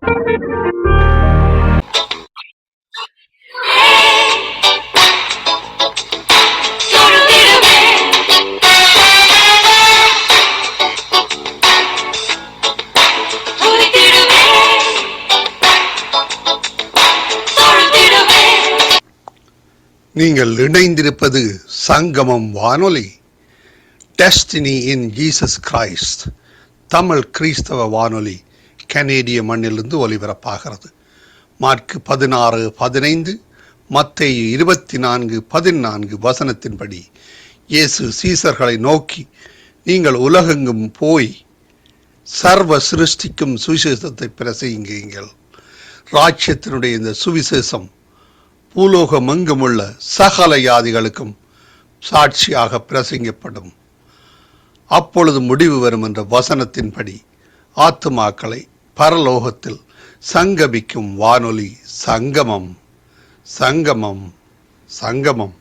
நீங்கள் இணைந்திருப்பது சங்கமம் வானொலி. Destiny in Jesus Christ Tamil கிறிஸ்தவ வானொலி கனேடிய மண்ணிலிருந்து ஒலிபரப்பாகிறது. மார்க் 16:15, மத்தேயு 24:14 வசனத்தின்படி இயேசு சீசர்களை நோக்கி, நீங்கள் உலகெங்கும் போய் சர்வ சிருஷ்டிக்கும் சுவிசேஷத்தை பிரசங்கியுங்கள். ராஜ்யத்தினுடைய இந்த சுவிசேஷம் பூலோகமெங்குமுள்ள சகல ஜாதிகளுக்கும் சாட்சியாக பிரசங்கப்படும். அப்பொழுது முடிவு வரும் என்ற வசனத்தின்படி ஆத்துமாக்களை பரலோகத்தில் சங்கமிக்கும் வானொலி சங்கமம். சங்கமம் சங்கமம்.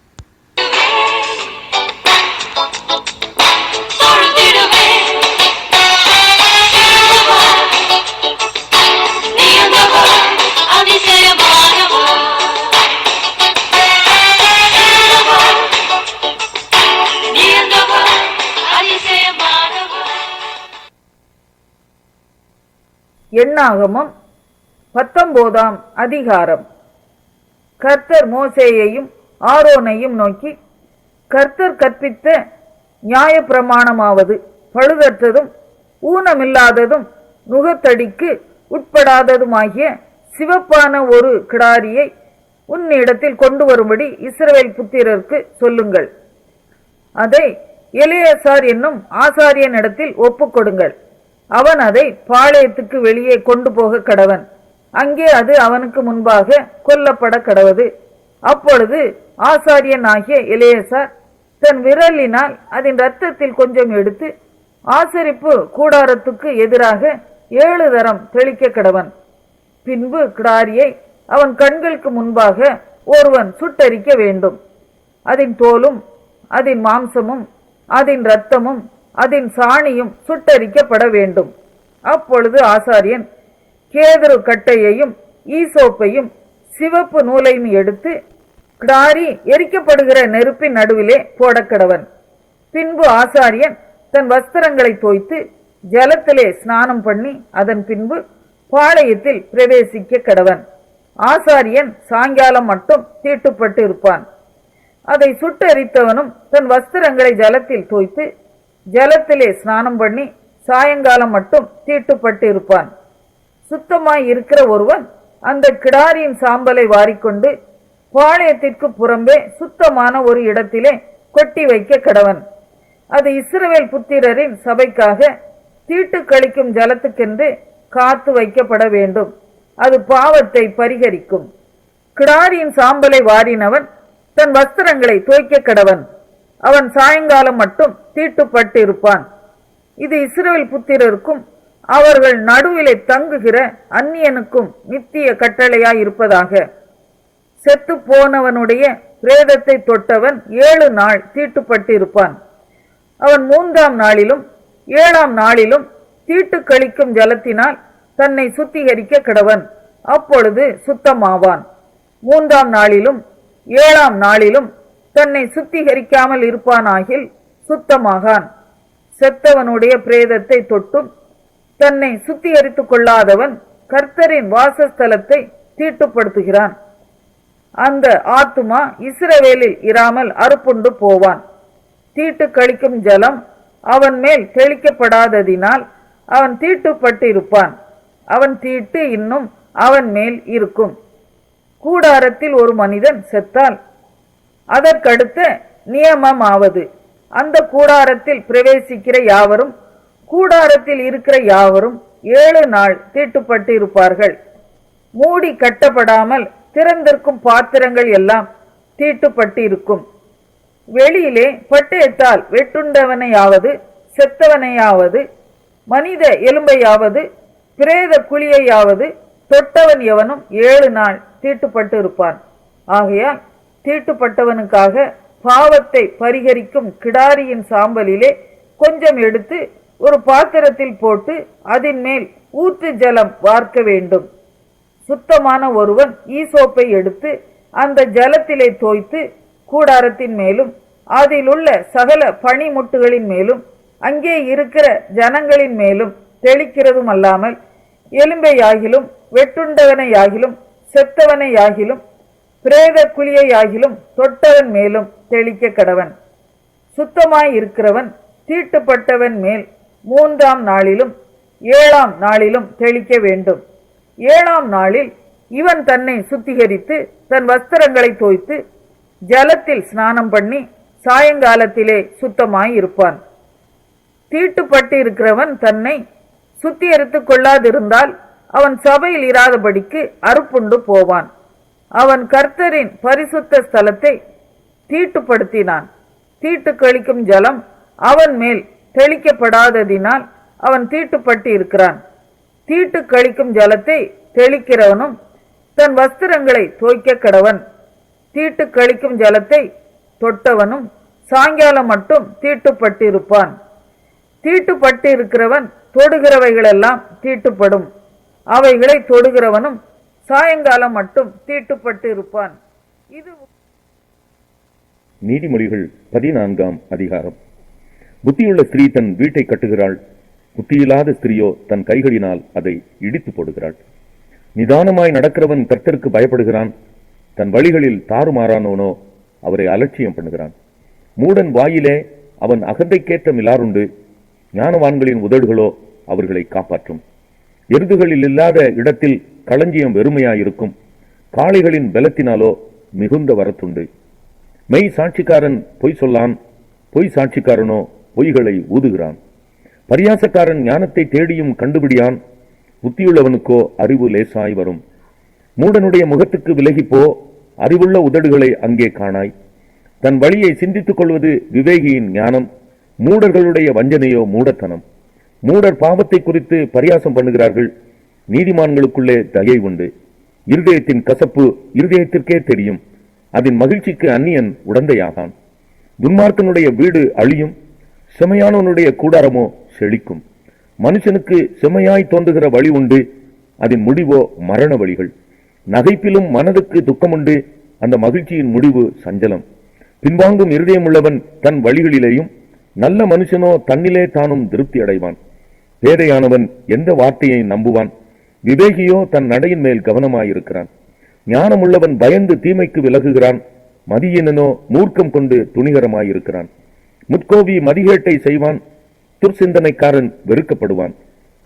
எண்ணாகமம் 19ஆம் அதிகாரம். கர்த்தர் மோசேயையும் ஆரோனையும் நோக்கி, கர்த்தர் கற்பித்த நியாய பிரமாணமாவது, பழுதற்றதும் ஊனமில்லாததும் நுகத்தடிக்கு உட்படாததுமாகிய சிவப்பான ஒரு கிடாரியை உன்னிடத்தில் கொண்டு வரும்படி இஸ்ரவேல் புத்திரருக்கு சொல்லுங்கள். அதை எலியாசார் என்னும் ஆசாரியனிடத்தில் ஒப்புக்கொடுங்கள். அவன் அதை பாளையத்துக்கு வெளியே கொண்டு போக கடவன். அங்கே அது அவனுக்கு முன்பாக கொல்லப்பட கடவது. அப்பொழுது ஆசாரியன் ஆகிய எலியாசார் தன் விரலினால் அதன் இரத்தத்தில் கொஞ்சம் எடுத்து ஆசரிப்பு கூடாரத்துக்கு எதிராக 7 தரம் தெளிக்க கடவன். பின்பு கிடாரியை அவன் கண்களுக்கு முன்பாக ஒருவன் சுட்டரிக்க வேண்டும். அதன் தோலும் அதன் மாம்சமும் அதன் இரத்தமும் அதன் சாணியும் சுட்டரிக்கப்பட வேண்டும். அப்பொழுது ஆசாரியன் கேதுரு கட்டையையும் ஈசோப்பையும் சிவப்பு நூலையும் எடுத்து கிடாரி எரிக்கப்படுகிற நெருப்பின் நடுவிலே போடக்கடவன். பின்பு ஆசாரியன் தன் வஸ்திரங்களை தோய்த்து ஜலத்திலே ஸ்நானம் பண்ணி அதன் பின்பு பாளையத்தில் பிரவேசிக்க கடவன். ஆசாரியன் சாயங்காலம் மட்டும் தீட்டுப்பட்டு இருப்பான். அதை சுட்டரித்தவனும் தன் வஸ்திரங்களை ஜலத்தில் தோய்த்து ஜலத்திலே ஸ்நானம் பண்ணி சாயங்காலம் மட்டும் தீட்டுப்பட்டு இருப்பான். சுத்தமாய் இருக்கிற ஒருவன் அந்த கிடாரியின் சாம்பலை வாரிக்கொண்டு பாளையத்திற்கு புறம்பே சுத்தமான ஒரு இடத்திலே கொட்டி வைக்க கடவன். அது இஸ்ரவேல் புத்திரரின் சபைக்காக தீட்டு கழிக்கும் ஜலத்துக்கென்று காத்து வைக்கப்பட வேண்டும். அது பாவத்தை பரிகரிக்கும். கிடாரியின் சாம்பலை வாரினவன் தன் வஸ்திரங்களை தோய்க்க கடவன். அவன் சாயங்காலம் மட்டும் தீட்டுப்பட்டு இருப்பான். இது இஸ்ரவேல் புத்திரருக்கும் அவர்கள் நடுவிலே தங்குகிற அந்நியனுக்கும் நித்திய கட்டளையாய் இருப்பதாக. செத்து போனவனுடைய பிரேதத்தை தொட்டவன் 7 நாள் தீட்டுப்பட்டு இருப்பான். அவன் 3ஆம் நாளிலும் 7ஆம் நாளிலும் தீட்டு கழிக்கும் ஜலத்தினால் தன்னை சுத்திகரிக்க கடவன். அப்பொழுது சுத்தமாவான். 3ஆம் நாளிலும் 7ஆம் நாளிலும் தன்னை சுத்திகரிக்காமல் இருப்பானாகில் சுத்தமாகான். செத்தவனுடைய பிரேதத்தை தொட்டும் தன்னை சுத்திகரித்துக் கொள்ளாதவன் கர்த்தரின் வாசஸ்தலத்தை தீட்டுப்படுத்துகிறான். அந்த ஆத்துமா இஸ்ரவேலில் இராமல் அறுப்புண்டு போவான். தீட்டு கழிக்கும் ஜலம் அவன் மேல் தெளிக்கப்படாததினால் அவன் தீட்டுப்பட்டு இருப்பான். அவன் தீட்டு இன்னும் அவன் மேல் இருக்கும். கூடாரத்தில் ஒரு மனிதன் செத்தால் அதற்கடுத்த நியமமாவது, அந்த கூடாரத்தில் பிரவேசிக்கிற யாவரும் கூடாரத்தில் இருக்கிற யாவரும் 7 நாள் தீட்டுப்பட்டு இருப்பார்கள். மூடி கட்டப்படாமல் திறந்திருக்கும் பாத்திரங்கள் எல்லாம் தீட்டுப்பட்டு இருக்கும். வெளியிலே பட்டயத்தால் வெட்டுண்டவனையாவது செத்தவனையாவது மனித எலும்பையாவது பிரேத குழியையாவது தொட்டவன் எவனும் 7 நாள் தீட்டுப்பட்டு இருப்பான். ஆகையால் தீட்டுப்பட்டவனுக்காக பாவத்தை பரிகரிக்கும் கிடாரியின் சாம்பலிலே கொஞ்சம் எடுத்து ஒரு பாத்திரத்தில் போட்டு அதன் மேல் ஊற்று ஜலம் வார்க்க வேண்டும். சுத்தமான ஒருவன் ஈசோப்பை எடுத்து அந்த ஜலத்திலே தோய்த்து கூடாரத்தின் மேலும் அதிலுள்ள சகல பனிமுட்டுகளின் மேலும் அங்கே இருக்கிற ஜனங்களின் மேலும் தெளிக்கிறதும் அல்லாமல் எலும்பையாகிலும் வெட்டுண்டவனையாகிலும் செத்தவனையாகிலும் பிரேத குழியையாகிலும் தொட்டவன் மேலும் தெளிக்க கடவன். சுத்தமாய் இருக்கிறவன் தீட்டுப்பட்டவன் மேல் 3ஆம் நாளிலும் 7ஆம் நாளிலும் தெளிக்க வேண்டும். 7ஆம் நாளில் இவன் தன்னை சுத்திகரித்து தன் வஸ்திரங்களை தோய்த்து ஜலத்தில் ஸ்நானம் பண்ணி சாயங்காலத்திலே சுத்தமாய் இருப்பான். தீட்டுப்பட்டு இருக்கிறவன் தன்னை சுத்திகரித்துக் கொள்ளாதிருந்தால் அவன் சபையில் இராதபடிக்கு அறுப்புண்டு போவான். அவன் கர்த்தரின் பரிசுத்த ஸ்தலத்தை தீட்டுப்படுத்தினான். தீட்டு கழிக்கும் ஜலம் அவன் மேல் தெளிக்கப்படாததினால் அவன் தீட்டுப்பட்டு இருக்கிறான். தீட்டு கழிக்கும் ஜலத்தை தெளிக்கிறவனும் தன் வஸ்திரங்களை தோய்க்க கடவன். தீட்டு கழிக்கும் ஜலத்தை தொட்டவனும் சாயங்காலம் மட்டும் தீட்டுப்பட்டிருப்பான். தீட்டுப்பட்டு இருக்கிறவன் தொடுகிறவைகளெல்லாம் தீட்டுப்படும். அவைகளை தொடுகிறவனும் சாயங்காலம் மட்டும் தீட்டுப்பட்டு இருப்பான். இது நீதிமொழிகள் 14ஆம் அதிகாரம். புத்தியுள்ள ஸ்திரீ தன் வீட்டை கட்டுகிறாள், புத்தியில்லாத ஸ்திரீயோ தன் கைகளினால் அதை இடித்து போடுகிறாள். நிதானமாய் நடக்கிறவன் கர்த்தருக்கு பயப்படுகிறான், தன் வழிகளில் தாறுமாறானவனோ அவரை அலட்சியம் பண்ணுகிறான். மூடன் வாயிலே அவன் அகந்தைக்கேற்ற மிலாறுண்டு, ஞானவான்களின் உதடுகளோ அவர்களை காப்பாற்றும். எருதுகளில் இல்லாத இடத்தில் களஞ்சியம் வெறுமையாயிருக்கும், காளைகளின் பலத்தினாலோ மிகுந்த வரத்துண்டு. மெய் சாட்சிக்காரன் பொய் சொல்லான், பொய் சாட்சிக்காரனோ பொய்களை ஊதுகிறான். பரியாசக்காரன் ஞானத்தை தேடியும் கண்டுபிடியான், புத்தியுள்ளவனுக்கோ அறிவு லேசாய் வரும். மூடனுடைய முகத்துக்கு விலகிப்போ, அறிவுள்ள உதடுகளை அங்கே காணாய். தன் வழியை சிந்தித்துக் கொள்வது விவேகியின் ஞானம், மூடர்களுடைய வஞ்சனையோ மூடத்தனம். மூடர் பாவத்தை குறித்து பரியாசம் பண்ணுகிறார்கள், நீதிமான்களுக்குள்ளே தயை உண்டு. இருதயத்தின் கசப்பு இருதயத்திற்கே தெரியும், அதன் மகிழ்ச்சிக்கு அந்நியன் உடந்தையாகான். துன்மார்க்கனுடைய வீடு அழியும், செமையானவனுடைய கூடாரமோ செழிக்கும். மனுஷனுக்கு செமையாய் தோன்றுகிற வழி உண்டு, அதன் முடிவோ மரண வழிகள். நகைப்பிலும் மனதுக்கு துக்கமுண்டு, அந்த மகிழ்ச்சியின் முடிவு சஞ்சலம். பின்வாங்கும் இருதயம் உள்ளவன் தன் வழிகளிலேயும், நல்ல மனுஷனோ தன்னிலே தானும் திருப்தி அடைவான். பேதையானவன் எந்த வார்த்தையை நம்புவான், விவேகியோ தன் நடையின் மேல் கவனமாயிருக்கிறான். ஞானமுள்ளவன் பயந்து தீமைக்கு விலகுகிறான், மதியினனோ மூர்க்கம் கொண்டு துணிகரமாயிருக்கிறான். முற்கோவி மதிகேட்டை செய்வான், துர்சிந்தனைக்காரன் வெறுக்கப்படுவான்.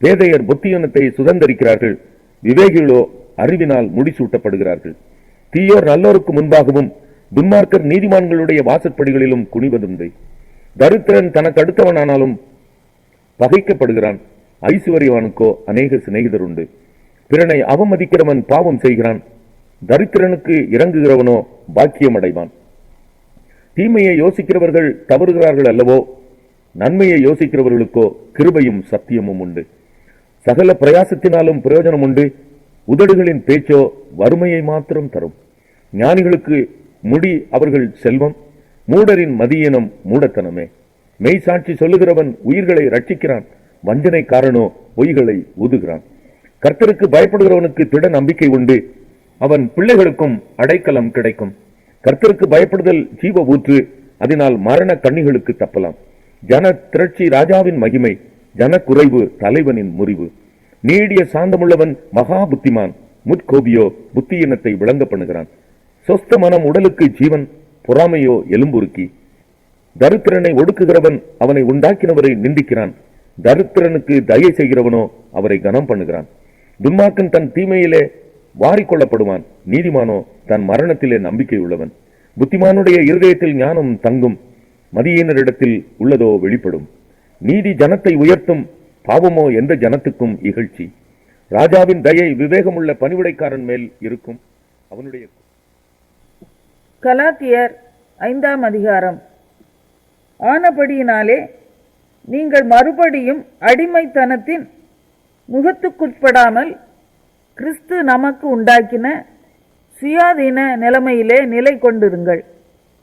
பேதையர் புத்தியனத்தை சுதந்தரிக்கிறார்கள், விவேகிகளோ அறிவினால் முடிசூட்டப்படுகிறார்கள். தீயோர் நல்லோருக்கு முன்பாகவும் துன்மார்க்கர் நீதிமான்களுடைய வாசற்படிகளிலும் குனிவதுண்டு. தரித்திரன் தனக்கு அடுத்தவனானாலும் பகைக்கப்படுகிறான், ஐசுவரியவானுக்கோ அநேக சிநேகிதர் உண்டு. பிறனை அவமதிக்கிறவன் பாவம் செய்கிறான், தரித்திரனுக்கு இறங்குகிறவனோ பாக்கியம் அடைவான். தீமையை யோசிக்கிறவர்கள் தவறுகிறார்கள் அல்லவோ, நன்மையை யோசிக்கிறவர்களுக்கோ கிருபையும் சத்தியமும் உண்டு. சகல பிரயாசத்தினாலும் பிரயோஜனம் உண்டு, உதடுகளின் பேச்சோ வறுமையை மாத்திரம் தரும். ஞானிகளுக்கு முடி அவர்கள் செல்வம், மூடரின் மதியினம் மூடத்தனமே. மெய் சாட்சி சொல்லுகிறவன் உயிர்களை ரட்சிக்கிறான், வஞ்சனைக்காரனோ பொய்களை ஊதுகிறான். கர்த்தருக்கு பயப்படுகிறவனுக்கு திட நம்பிக்கை உண்டு, அவன் பிள்ளைகளுக்கும் அடைக்கலம் கிடைக்கும். கர்த்தருக்கு பயப்படுதல் ஜீவ ஊற்று, அதனால் மரண கண்ணிகளுக்கு தப்பலாம். ஜன திரட்சி ராஜாவின் மகிமை, ஜன குறைவு தலைவனின் முறிவு. நீடிய சாந்தமுள்ளவன் மகா புத்திமான், முற்கோபியோ புத்தியினத்தை விளங்க பண்ணுகிறான். சொஸ்த மனம் உடலுக்கு ஜீவன், பொறாமையோ எலும்புருக்கி. தரித்திரனை ஒடுக்குகிறவன் அவனை உண்டாக்கினவரை நிந்திக்கிறான், தரித்திரனுக்கு தயை செய்கிறவனோ அவரை கனம் பண்ணுகிறான். துன்மார்க்கன் தன் தீமையிலே வாரிக்கொள்ளப்படுவான், நீதிமானோ தன் மரணத்திலே நம்பிக்கை உள்ளவன். புத்திமானுடைய இருதயத்தில் ஞானம் தங்கும், மதியினரிடத்தில் உள்ளதோ வெளிப்படும். நீதி ஜனத்தை உயர்த்தும், பாவமோ எந்த ஜனத்துக்கும் இகழ்ச்சி. ராஜாவின் தயை விவேகமுள்ள பணிவிடைக்காரன் மேல் இருக்கும், அவனுடைய. கலாத்தியர் 5ஆம் அதிகாரம். ஆனபடியினாலே நீங்கள் மறுபடியும் அடிமைத்தனத்தின் முகத்துக்குட்படாமல் கிறிஸ்து நமக்கு உண்டாக்கின சுயாதீன நிலைமையிலே நிலை கொண்டிருங்கள்.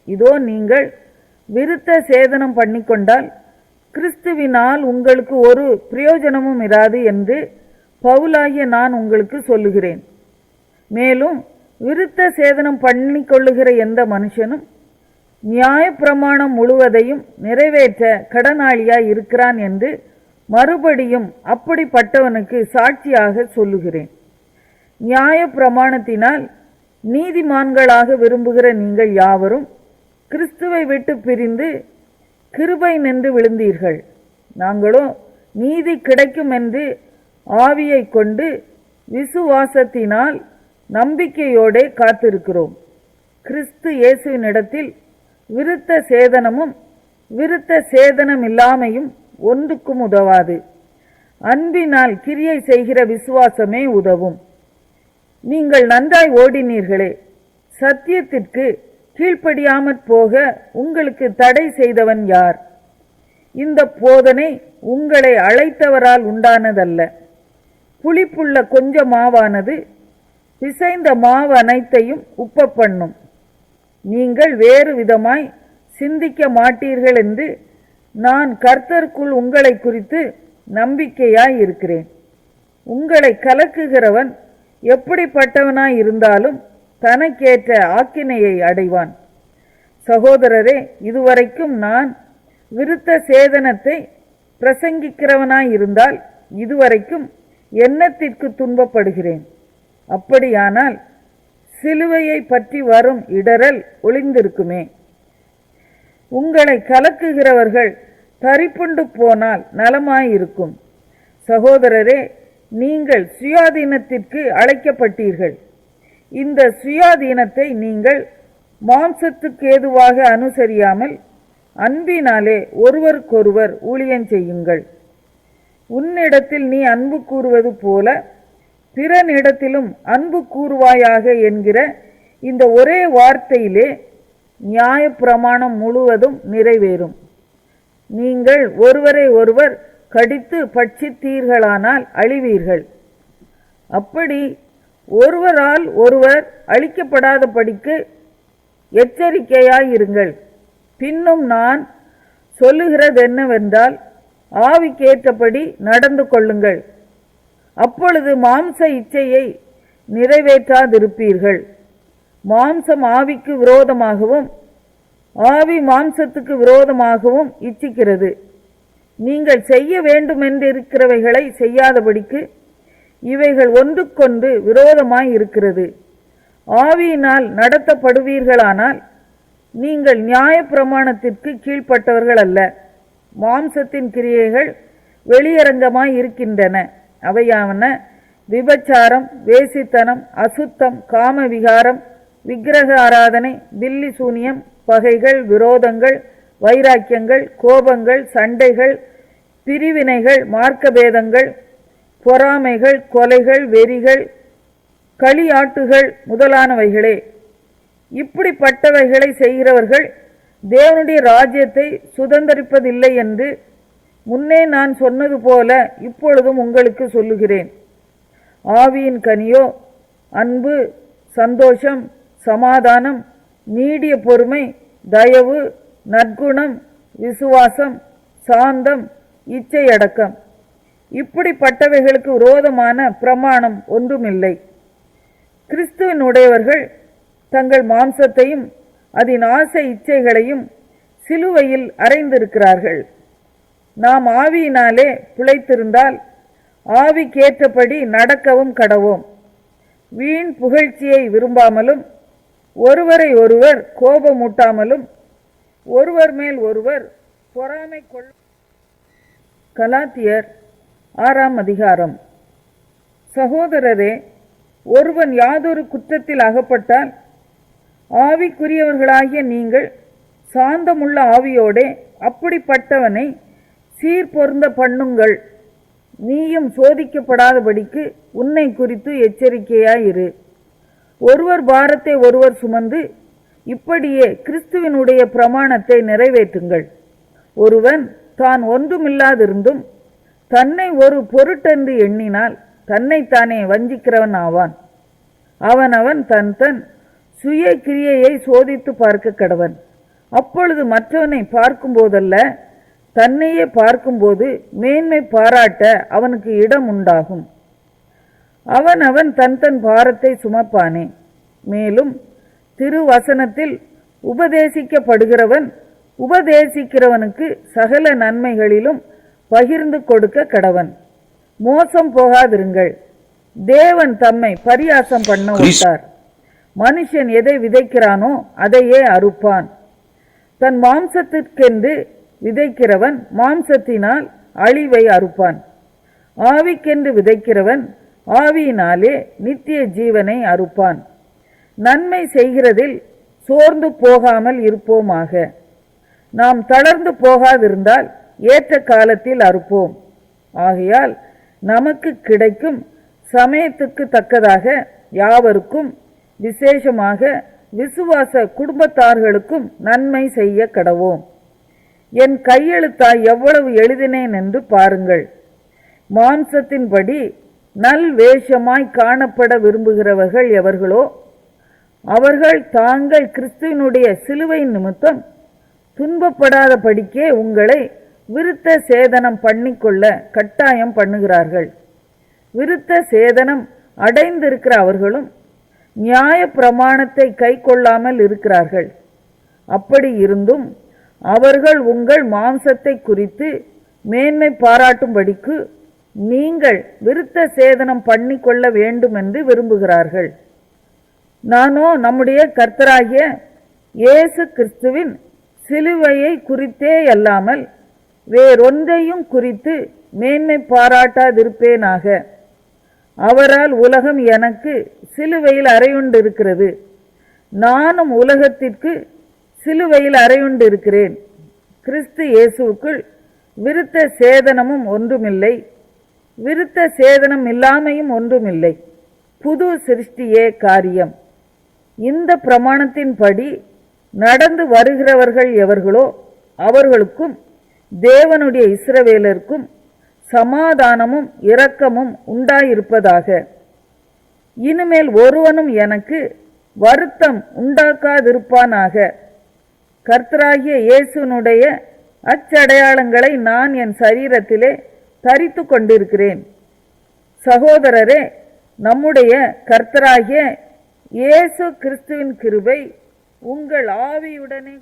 இதோ நீங்கள் விருத்த சேதனம் பண்ணிக்கொண்டால் கிறிஸ்துவினால் உங்களுக்கு ஒரு பிரயோஜனமும் இராது என்று பவுலாகிய நான் உங்களுக்கு சொல்லுகிறேன். மேலும் விருத்த சேதனம் பண்ணிக்கொள்ளுகிற எந்த மனுஷனும் நியாயப்பிரமாணம் முழுவதையும் நிறைவேற்ற கடனாளியாய் இருக்கிறான் என்று மறுபடியும் அப்படிப்பட்டவனுக்கு சாட்சியாக சொல்லுகிறேன். நியாயப்பிரமாணத்தினால் நீதிமான்களாக விரும்புகிற நீங்கள் யாவரும் கிறிஸ்துவை விட்டு பிரிந்து கிருபை நின்று விழுந்தீர்கள். நாங்களோ நீதி கிடைக்கும் என்று ஆவியை கொண்டு விசுவாசத்தினால் நம்பிக்கையோடே காத்திருக்கிறோம். கிறிஸ்து இயேசுவினிடத்தில் விருத்த சேதனமும் விருத்த சேதனம் இல்லாமையும் ஒன்றுக்கும் உதவாது. அன்பினால் கிரியை செய்கிற விசுவாசமே உதவும். நீங்கள் நன்றாய் ஓடினீர்களே, சத்தியத்திற்கு கீழ்ப்படியாமற் போக உங்களுக்கு தடை செய்தவன் யார்? இந்த போதனை உங்களை அழைத்தவரால் உண்டானதல்ல. புளிப்புள்ள கொஞ்ச மாவானது பிசைந்த மாவு அனைத்தையும் உப்ப பண்ணும். நீங்கள் வேறு விதமாய் சிந்திக்க மாட்டீர்கள் என்று நான் கர்த்தருக்குள் உங்களை குறித்து நம்பிக்கையாய் இருக்கிறேன். உங்களை கலக்குகிறவன் எப்படிப்பட்டவனாய் இருந்தாலும் தனக்கேற்ற ஆக்கினையை அடைவான். சகோதரரே, இதுவரைக்கும் நான் விருத்த சேதனத்தை பிரசங்கிக்கிறவனாய் இருந்தால் இதுவரைக்கும் என்னத்திற்கு துன்பப்படுகிறேன்? அப்படியானால் சிலுவையை பற்றி வரும் இடரல் ஒளிந்திருக்குமே. உங்களை கலக்குகிறவர்கள் தரிப்புண்டு போனால் நலமாயிருக்கும். சகோதரரே, நீங்கள் சுயாதீனத்திற்கு அழைக்கப்பட்டீர்கள். இந்த சுயாதீனத்தை நீங்கள் மாம்சத்துக்கு ஏதுவாக அனுசரியாமல் அன்பினாலே ஒருவருக்கொருவர் ஊழியம் செய்யுங்கள். உன்னிடத்தில் நீ அன்பு கூறுவது போல பிறனிடத்திலும் அன்பு கூறுவாயாக என்கிற இந்த ஒரே வார்த்தையிலே நியாயப்பிரமாணம் முழுவதும் நிறைவேறும். நீங்கள் ஒருவரை ஒருவர் கடித்து பட்சித்தீர்களானால் அழிவீர்கள். அப்படி ஒருவரால் ஒருவர் அழிக்கப்படாதபடிக்கு எச்சரிக்கையாயிருங்கள். பின்னும் நான் சொல்லுகிறது என்னவென்றால், ஆவிக்கேற்றபடி நடந்து கொள்ளுங்கள். அப்பொழுது மாம்ச இச்சையை நிறைவேற்றாதிருப்பீர்கள். மாம்சம் ஆவிக்கு விரோதமாகவும் ஆவி மாம்சத்துக்கு விரோதமாகவும் இச்சிக்கிறது. நீங்கள் செய்ய வேண்டுமென்றிருக்கிறவைகளை செய்யாதபடிக்கு இவைகள் ஒன்றுக்கொன்று விரோதமாய் இருக்கிறது. ஆவியினால் நடத்தப்படுவீர்களானால் நீங்கள் நியாயப்பிரமாணத்திற்கு கீழ்ப்பட்டவர்கள் அல்ல. மாம்சத்தின் கிரியைகள் வெளியரங்கமாய் இருக்கின்றன. அவையாவன: விபச்சாரம், வேசித்தனம், அசுத்தம், காமவிகாரம், விக்கிரக ஆராதனை, பில்லி சூனியம், பகைகள், விரோதங்கள், வைராக்கியங்கள், கோபங்கள், சண்டைகள், பிரிவினைகள், மார்க்கபேதங்கள், பொறாமைகள், கொலைகள், வெறிகள், களியாட்டுகள் முதலானவைகளே. இப்படிப்பட்டவைகளை செய்கிறவர்கள் தேவனுடைய ராஜ்யத்தை சுதந்தரிப்பதில்லை என்று முன்னே நான் சொன்னது போல இப்பொழுதும் உங்களுக்கு சொல்லுகிறேன். ஆவியின் கனியோ அன்பு, சந்தோஷம், சமாதானம், நீடிய பொறுமை, தயவு, நற்குணம், விசுவாசம், சாந்தம், இச்சையடக்கம். இப்படிப்பட்டவைகளுக்கு விரோதமான பிரமாணம் ஒன்றுமில்லை. கிறிஸ்துவின் உடையவர்கள் தங்கள் மாம்சத்தையும் அதன் ஆசை இச்சைகளையும் சிலுவையில் அறைந்திருக்கிறார்கள். நாம் ஆவியினாலே பிழைத்திருந்தால் ஆவிக்கேற்றபடி நடக்கவும் கடவோம். வீண் புகழ்ச்சியை விரும்பாமலும் ஒருவரை ஒருவர் கோபமூட்டாமலும் ஒருவர் மேல் ஒருவர் பொறாமை கொள். கலாத்தியர் 6ஆம் அதிகாரம். சகோதரரே, ஒருவன் யாதொரு குற்றத்தில் அகப்பட்டால் ஆவிக்குரியவர்களாகிய நீங்கள் சாந்தமுள்ள ஆவியோடே அப்படிப்பட்டவனை சீர்பொருந்த பண்ணுங்கள். நீயும் சோதிக்கப்படாதபடிக்கு உன்னை குறித்து எச்சரிக்கையாயிரு. ஒருவர் பாரத்தை ஒருவர் சுமந்து இப்படியே கிறிஸ்துவினுடைய பிரமாணத்தை நிறைவேற்றுங்கள். ஒருவன் தான் ஒன்றுமில்லாதிருந்தும் தன்னை ஒரு பொருட்டென்று எண்ணினால் தன்னைத்தானே வஞ்சிக்கிறவன் ஆவான். அவனவன் தன் தன் சுய கிரியையை சோதித்து பார்க்க கடவன். அப்பொழுது மற்றவனை பார்க்கும்போதல்ல, தன்னையே பார்க்கும்போது மேன்மை பாராட்ட அவனுக்கு இடம் உண்டாகும். அவன் தன் தன் பாரத்தை சுமப்பானே. மேலும் திருவசனத்தில் உபதேசிக்கப்படுகிறவன் உபதேசிக்கிறவனுக்கு சகல நன்மைகளிலும் பகிர்ந்து கொடுக்க கடவன். மோசம் போகாதிருங்கள். தேவன் தம்மை பரியாசம் பண்ண விட்டார். மனுஷன் எதை விதைக்கிறானோ அதையே அறுப்பான். தன் மாம்சத்திற்கென்று விதைக்கிறவன் மாம்சத்தினால் அழிவை அறுப்பான். ஆவிக்கென்று விதைக்கிறவன் ஆவியினாலே நித்திய ஜீவனை அறுப்பான். நன்மை செய்கிறதில் சோர்ந்து போகாமல் இருப்போமாக. நாம் தளர்ந்து போகாதிருந்தால் ஏற்ற காலத்தில் அறுப்போம். ஆகையால் நமக்கு கிடைக்கும் சமயத்துக்கு தக்கதாக யாவருக்கும், விசேஷமாக விசுவாச குடும்பத்தார்களுக்கும் நன்மை செய்ய கடவோம். என் கையெழுத்தாய் எவ்வளவு எழுதினேன் என்று பாருங்கள். மாம்சத்தின்படி நல் வேஷமாய் காணப்பட விரும்புகிறவர்கள் எவர்களோ அவர்கள் தாங்கள் கிறிஸ்துவினுடைய சிலுவை நிமித்தம் துன்பப்படாத படிக்கே உங்களை விருத்த சேதனம் பண்ணிக்கொள்ள கட்டாயம் பண்ணுகிறார்கள். விருத்த சேதனம் அடைந்திருக்கிற அவர்களும் நியாய பிரமாணத்தை கை கொள்ளாமல் இருக்கிறார்கள். அப்படி இருந்தும் அவர்கள் உங்கள் மாம்சத்தை குறித்து மேன்மை பாராட்டும்படிக்கு நீங்கள் விருத்த சேதனம் பண்ணிக்கொள்ள வேண்டும் என்று விரும்புகிறார்கள். நானோ நம்முடைய கர்த்தராகிய இயேசு கிறிஸ்துவின் சிலுவையை குறித்தே அல்லாமல் வேறொன்றையும் குறித்து மேன்மை பாராட்டாதிருப்பேனாக. அவரால் உலகம் எனக்கு சிலுவையில் அறையுண்டிருக்கிறது. நானும் உலகத்திற்கு சிலுவையில் அறையுண்டிருக்கிறேன். கிறிஸ்து இயேசுவுக்குள் விருத்த சேதனமும் ஒன்றுமில்லை, விருத்த சேதனம் இல்லாமையும் ஒன்றுமில்லை. புது சிருஷ்டியே காரியம். இந்த பிரமாணத்தின்படி நடந்து வருகிறவர்கள் எவர்களோ அவர்களுக்கும் தேவனுடைய இஸ்ரவேலருக்கும் சமாதானமும் இரக்கமும் உண்டாயிருப்பதாக. இனிமேல் ஒருவனும் எனக்கு வருத்தம் உண்டாக்காதிருப்பானாக. கர்த்தராகிய இயேசுனுடைய அச்சடையாளங்களை நான் என் சரீரத்திலே தரித்து கொண்டிருக்கிறேன். சகோதரரே, நம்முடைய கர்த்தராகிய இயேசு கிறிஸ்துவின் கிருபை உங்கள் ஆவியுடனே